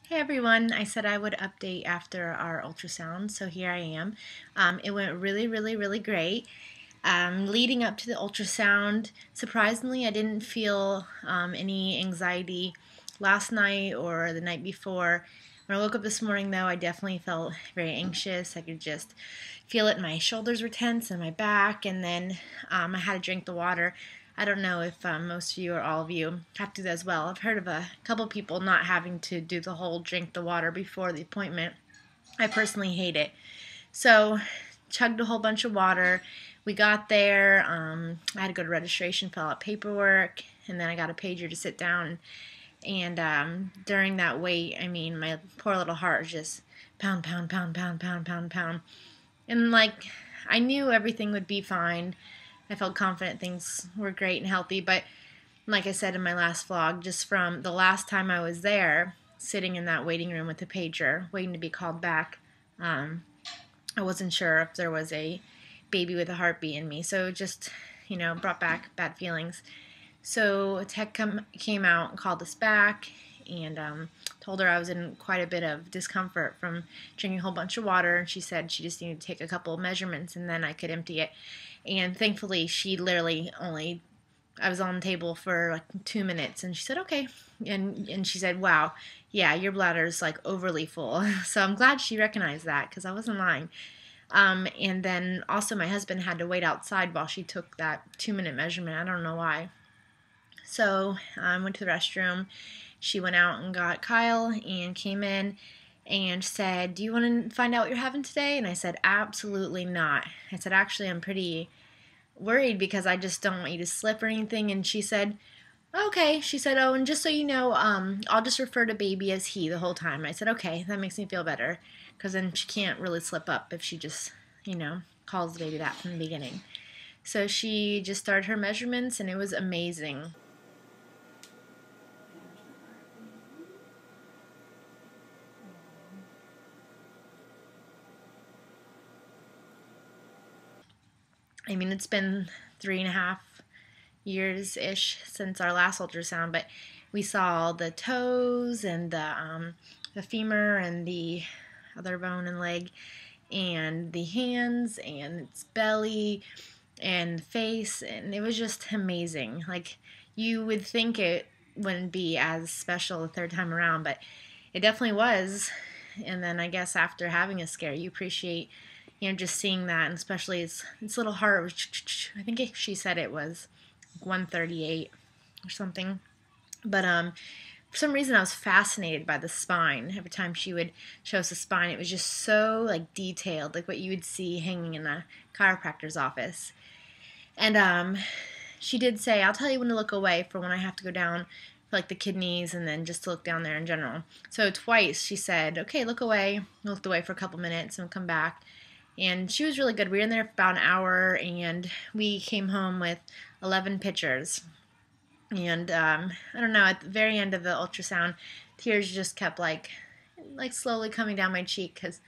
Hey everyone, I said I would update after our ultrasound, so here I am. It went really great. Leading up to the ultrasound, surprisingly, I didn't feel any anxiety last night or the night before. When I woke up this morning, though, I definitely felt very anxious. I could just feel it. My shoulders were tense and my back, and then I had to drink the water. I don't know if most of you or all of you have to do that as well. I've heard of a couple people not having to do the whole drink the water before the appointment. I personally hate it. So, chugged a whole bunch of water. We got there. I had to go to registration, fill out paperwork, and then I got a pager to sit down. And during that wait, I mean, my poor little heart was just pound, pound, pound, pound, pound, pound, pound. And I knew everything would be fine. I felt confident things were great and healthy, but like I said in my last vlog, just from the last time I was there, sitting in that waiting room with the pager, waiting to be called back, I wasn't sure if there was a baby with a heartbeat in me. So it just, brought back bad feelings. So a tech came out and called us back and told her I was in quite a bit of discomfort from drinking a whole bunch of water. She said she just needed to take a couple of measurements and then I could empty it. And thankfully, she literally only, I was on the table for like 2 minutes and she said, okay. And she said, wow, yeah, your bladder's like overly full. So I'm glad she recognized that because I wasn't lying. And then also my husband had to wait outside while she took that 2-minute measurement. I don't know why. So I went to the restroom. She went out and got Kyle and came in and said, do you want to find out what you're having today? And I said, absolutely not. I said, actually, I'm pretty worried because I just don't want you to slip or anything. And she said, okay. She said, oh, and just so you know, I'll just refer to baby as he the whole time. I said, okay, that makes me feel better because then she can't really slip up if she just, calls the baby that from the beginning. So she just started her measurements and it was amazing. I mean, it's been 3.5 years-ish since our last ultrasound, but we saw the toes and the femur and the other bone and leg and the hands and its belly and face, and it was just amazing. Like, you would think it wouldn't be as special the third time around, but it definitely was. And then I guess after having a scare, you appreciate, just seeing that, and especially its little heart was, I think she said it was 138 or something. But for some reason I was fascinated by the spine. Every time she would show us the spine, it was just so like detailed, like what you would see hanging in a chiropractor's office. And she did say, I'll tell you when to look away for when I have to go down for like the kidneys and then just to look down there in general. So twice she said, okay, look away. I looked away for a couple minutes and come back. And she was really good. We were in there for about an hour and we came home with 11 pictures. And I don't know, at the very end of the ultrasound, tears just kept like slowly coming down my cheek because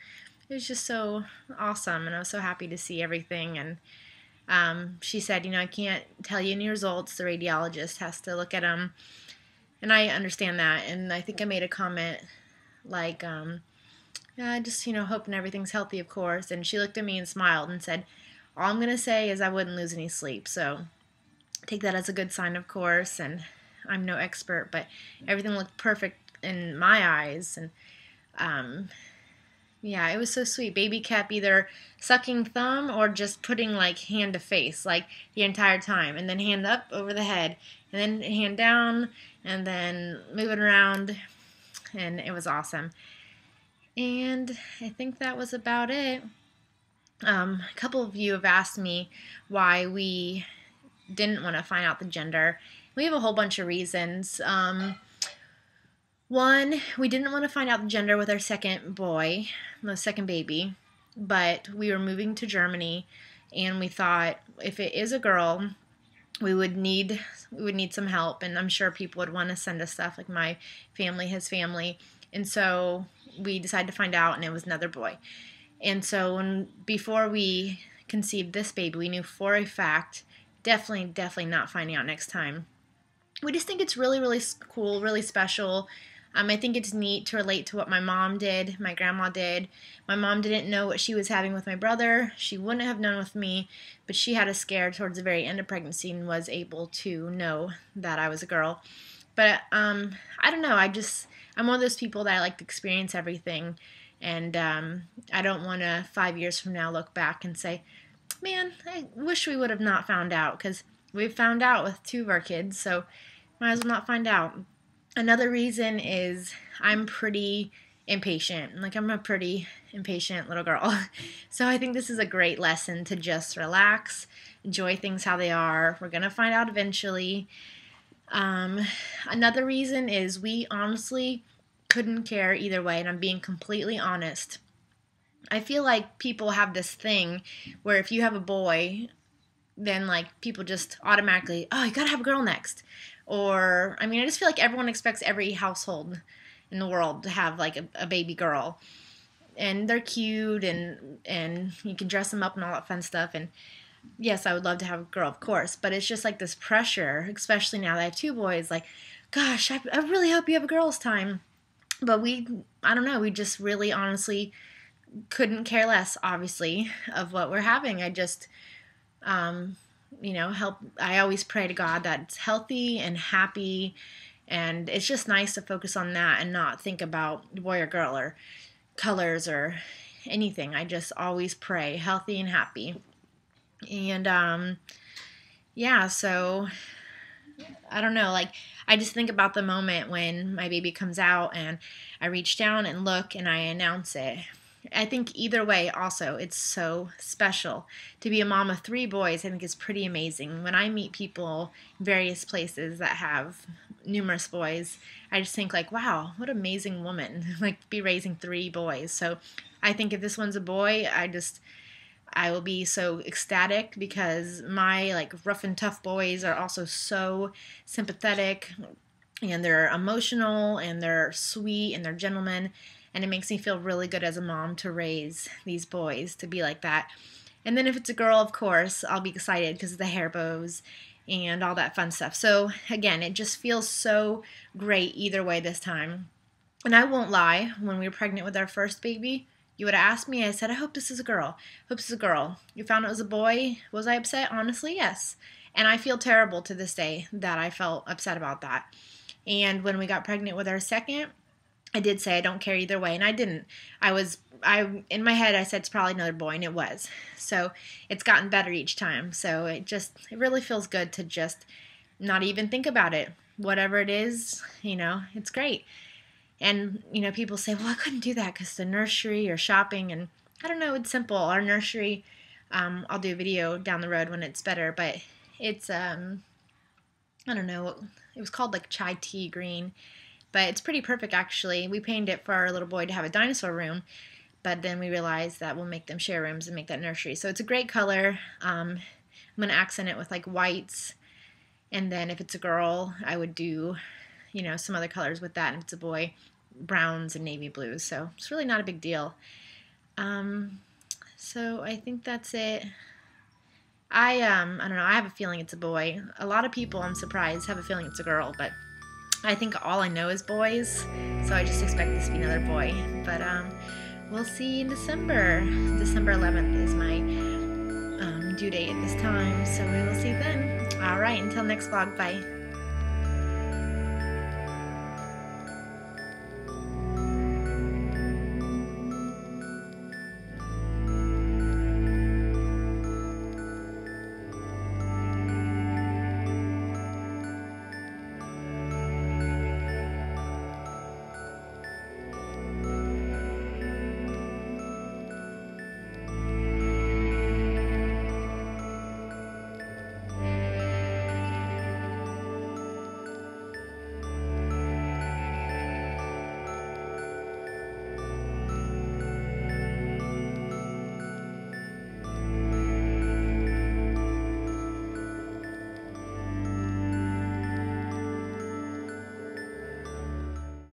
it was just so awesome and I was so happy to see everything. And she said, I can't tell you any results. The radiologist has to look at them. And I understand that. And I think I made a comment like, yeah, just, hoping everything's healthy, of course. And she looked at me and smiled and said, all I'm going to say is I wouldn't lose any sleep. So take that as a good sign, of course. And I'm no expert, but everything looked perfect in my eyes. And yeah, it was so sweet. Baby kept either sucking thumb or just putting like hand to face like the entire time, and then hand up over the head, and then hand down, and then moving around, and it was awesome. And I think that was about it. A couple of you have asked me why we didn't want to find out the gender. We have a whole bunch of reasons. One, we didn't want to find out the gender with our second boy, the second baby, but we were moving to Germany, and we thought if it is a girl, we would need some help, and I'm sure people would want to send us stuff, like my family, his family, and so we decided to find out, and it was another boy. And so before we conceived this baby, we knew for a fact, definitely not finding out next time. We just think it's really cool, really special. I think it's neat to relate to what my mom did, my grandma did. My mom didn't know what she was having with my brother. She wouldn't have known with me, but she had a scare towards the very end of pregnancy and was able to know that I was a girl. But I don't know. I'm one of those people that I like to experience everything, and I don't want to 5 years from now look back and say, man, I wish we would have not found out, because we've found out with 2 of our kids, so might as well not find out. Another reason is I'm pretty impatient. Like, I'm a pretty impatient little girl. So I think this is a great lesson to just relax, enjoy things how they are. We're going to find out eventually. Another reason is we honestly couldn't care either way, and I'm being completely honest. I feel like people have this thing where if you have a boy, then like people just automatically, oh, you gotta have a girl next. Or, I mean, I just feel like everyone expects every household in the world to have like a baby girl. And they're cute, and you can dress them up and all that fun stuff. And yes, I would love to have a girl, of course, but it's just like this pressure, especially now that I have 2 boys, like, gosh, I really hope you have a girl's time. But I don't know, we just really honestly couldn't care less, obviously, of what we're having. I just, I always pray to God that it's healthy and happy, and it's just nice to focus on that and not think about boy or girl or colors or anything. I just always pray healthy and happy. And yeah, so I don't know, like, I just think about the moment when my baby comes out and I reach down and look and I announce it. I think either way also, it's so special. To be a mom of 3 boys, I think is pretty amazing. When I meet people in various places that have numerous boys, I just think like, wow, what an amazing woman, like, be raising 3 boys. So I think if this one's a boy, I will be so ecstatic, because my like rough and tough boys are also so sympathetic, and they're emotional, and they're sweet, and they're gentlemen, and it makes me feel really good as a mom to raise these boys to be like that. And then if it's a girl, of course, I'll be excited because of the hair bows and all that fun stuff. So again, it just feels so great either way this time. And I won't lie, when we were pregnant with our first baby, you would have asked me, I said, I hope this is a girl. I hope this is a girl. You found it was a boy. Was I upset? Honestly, yes. And I feel terrible to this day that I felt upset about that. And when we got pregnant with our second, I did say I don't care either way, and I didn't. In my head, I said it's probably another boy, and it was. So it's gotten better each time. So it really feels good to just not even think about it. Whatever it is, it's great. And, people say, well, I couldn't do that because the nursery or shopping, and I don't know, it's simple. Our nursery, I'll do a video down the road when it's better, but it's, I don't know, it was called like chai tea green, but it's pretty perfect actually. We painted it for our little boy to have a dinosaur room, but then we realized that we'll make them share rooms and make that nursery. So it's a great color. I'm going to accent it with like whites, and then if it's a girl, I would do, some other colors with that, and if it's a boy, browns and navy blues. So it's really not a big deal. So I think that's it. I don't know, I have a feeling it's a boy. A lot of people, I'm surprised, have a feeling it's a girl, but I think all I know is boys, so I just expect this to be another boy. But we'll see in December. December 11th is my due date at this time, so we will see then. Alright, until next vlog, bye.